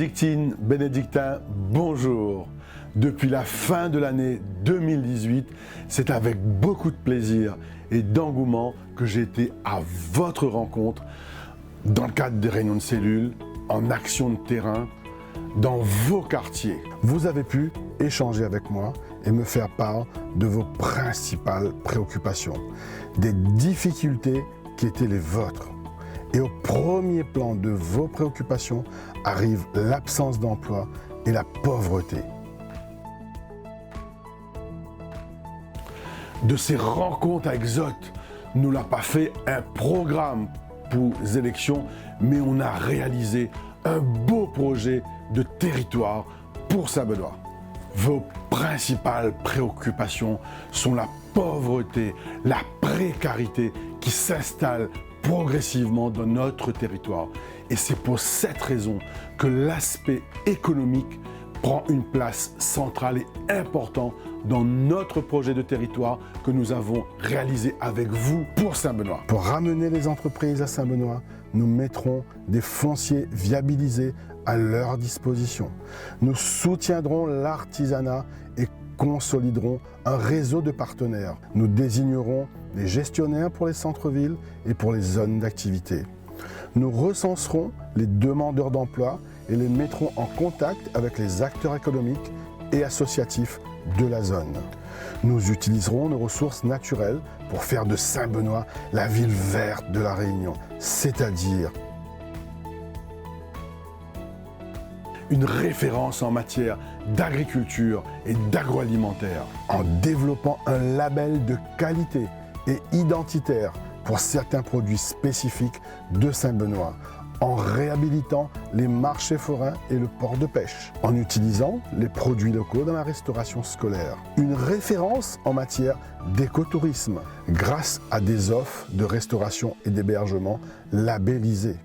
Bénédictines, bénédictins, bonjour. Depuis la fin de l'année 2018, c'est avec beaucoup de plaisir et d'engouement que j'ai été à votre rencontre dans le cadre des réunions de cellules, en action de terrain, dans vos quartiers. Vous avez pu échanger avec moi et me faire part de vos principales préoccupations, des difficultés qui étaient les vôtres. Et au premier plan de vos préoccupations arrive l'absence d'emploi et la pauvreté. De ces rencontres avec Zot, nous l'a pas fait un programme pour les élections, mais on a réalisé un beau projet de territoire pour Saint-Benoît. Vos principales préoccupations sont la pauvreté, la précarité qui s'installe progressivement dans notre territoire. Et c'est pour cette raison que l'aspect économique prend une place centrale et importante dans notre projet de territoire que nous avons réalisé avec vous pour Saint-Benoît. Pour ramener les entreprises à Saint-Benoît, nous mettrons des fonciers viabilisés à leur disposition. Nous soutiendrons l'artisanat et consoliderons un réseau de partenaires. Nous désignerons les gestionnaires pour les centres-villes et pour les zones d'activité. Nous recenserons les demandeurs d'emploi et les mettrons en contact avec les acteurs économiques et associatifs de la zone. Nous utiliserons nos ressources naturelles pour faire de Saint-Benoît la ville verte de la Réunion, c'est-à-dire une référence en matière d'agriculture et d'agroalimentaire, en développant un label de qualité et identitaire pour certains produits spécifiques de Saint-Benoît, en réhabilitant les marchés forains et le port de pêche, en utilisant les produits locaux dans la restauration scolaire. Une référence en matière d'écotourisme grâce à des offres de restauration et d'hébergement labellisées.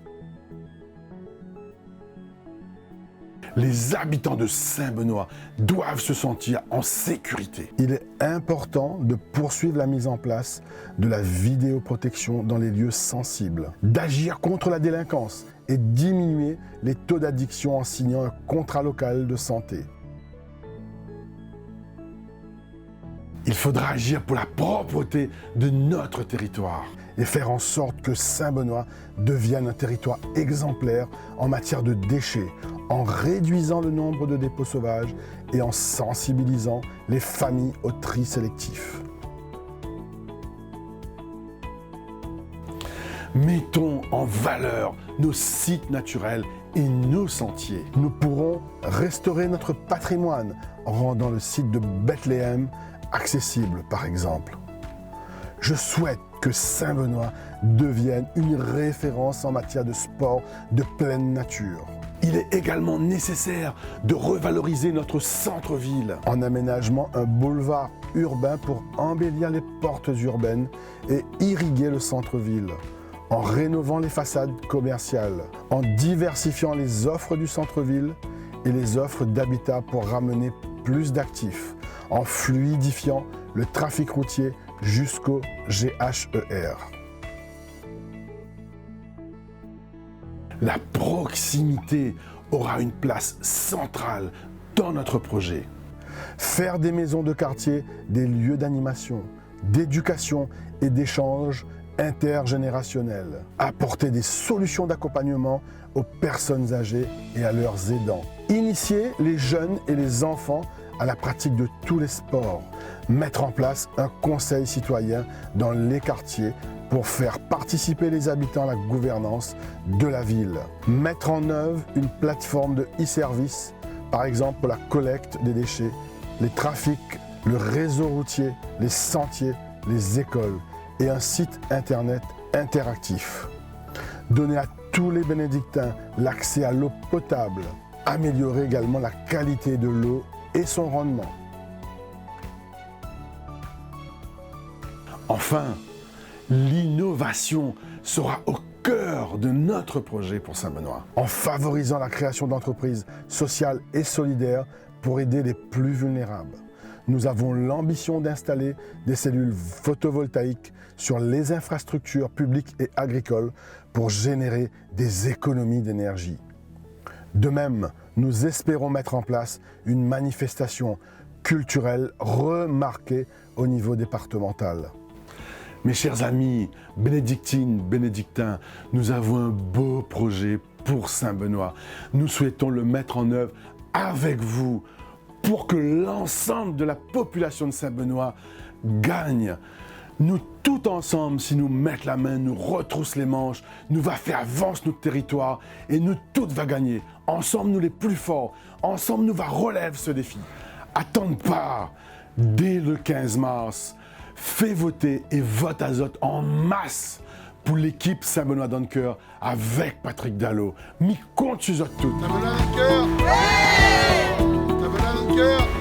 Les habitants de Saint-Benoît doivent se sentir en sécurité. Il est important de poursuivre la mise en place de la vidéoprotection dans les lieux sensibles, d'agir contre la délinquance et diminuer les taux d'addiction en signant un contrat local de santé. Il faudra agir pour la propreté de notre territoire et faire en sorte que Saint-Benoît devienne un territoire exemplaire en matière de déchets, en réduisant le nombre de dépôts sauvages et en sensibilisant les familles au tri sélectif. Mettons en valeur nos sites naturels et nos sentiers. Nous pourrons restaurer notre patrimoine en rendant le site de Bethléem accessible, par exemple. Je souhaite que Saint-Benoît devienne une référence en matière de sport de pleine nature. Il est également nécessaire de revaloriser notre centre-ville en aménageant un boulevard urbain pour embellir les portes urbaines et irriguer le centre-ville, en rénovant les façades commerciales, en diversifiant les offres du centre-ville et les offres d'habitat pour ramener plus d'actifs, en fluidifiant le trafic routier jusqu'au GHER. La proximité aura une place centrale dans notre projet. Faire des maisons de quartier des lieux d'animation, d'éducation et d'échange intergénérationnels. Apporter des solutions d'accompagnement aux personnes âgées et à leurs aidants. Initier les jeunes et les enfants à la pratique de tous les sports. Mettre en place un conseil citoyen dans les quartiers pour faire participer les habitants à la gouvernance de la ville. Mettre en œuvre une plateforme de e-service, par exemple pour la collecte des déchets, les trafics, le réseau routier, les sentiers, les écoles et un site internet interactif. Donner à tous les bénédictins l'accès à l'eau potable. Améliorer également la qualité de l'eau et son rendement. Enfin, l'innovation sera au cœur de notre projet pour Saint-Benoît, en favorisant la création d'entreprises sociales et solidaires pour aider les plus vulnérables. Nous avons l'ambition d'installer des cellules photovoltaïques sur les infrastructures publiques et agricoles pour générer des économies d'énergie. De même, nous espérons mettre en place une manifestation culturelle remarquée au niveau départemental. Mes chers amis, bénédictines, bénédictins, nous avons un beau projet pour Saint-Benoît. Nous souhaitons le mettre en œuvre avec vous pour que l'ensemble de la population de Saint-Benoît gagne. Nous, tout ensemble, si nous mettons la main, nous retroussons les manches, nous va faire avancer notre territoire et nous toutes va gagner. Ensemble, nous les plus forts. Ensemble, nous va relever ce défi. Attends pas, dès le 15 mars, fais voter et vote Azote en masse pour l'équipe Saint-Benoît dans le cœur avec Patrick Dallot. Mi compte sur tout. Saint-Benoît dans le cœur. Saint-Benoît dans le cœur.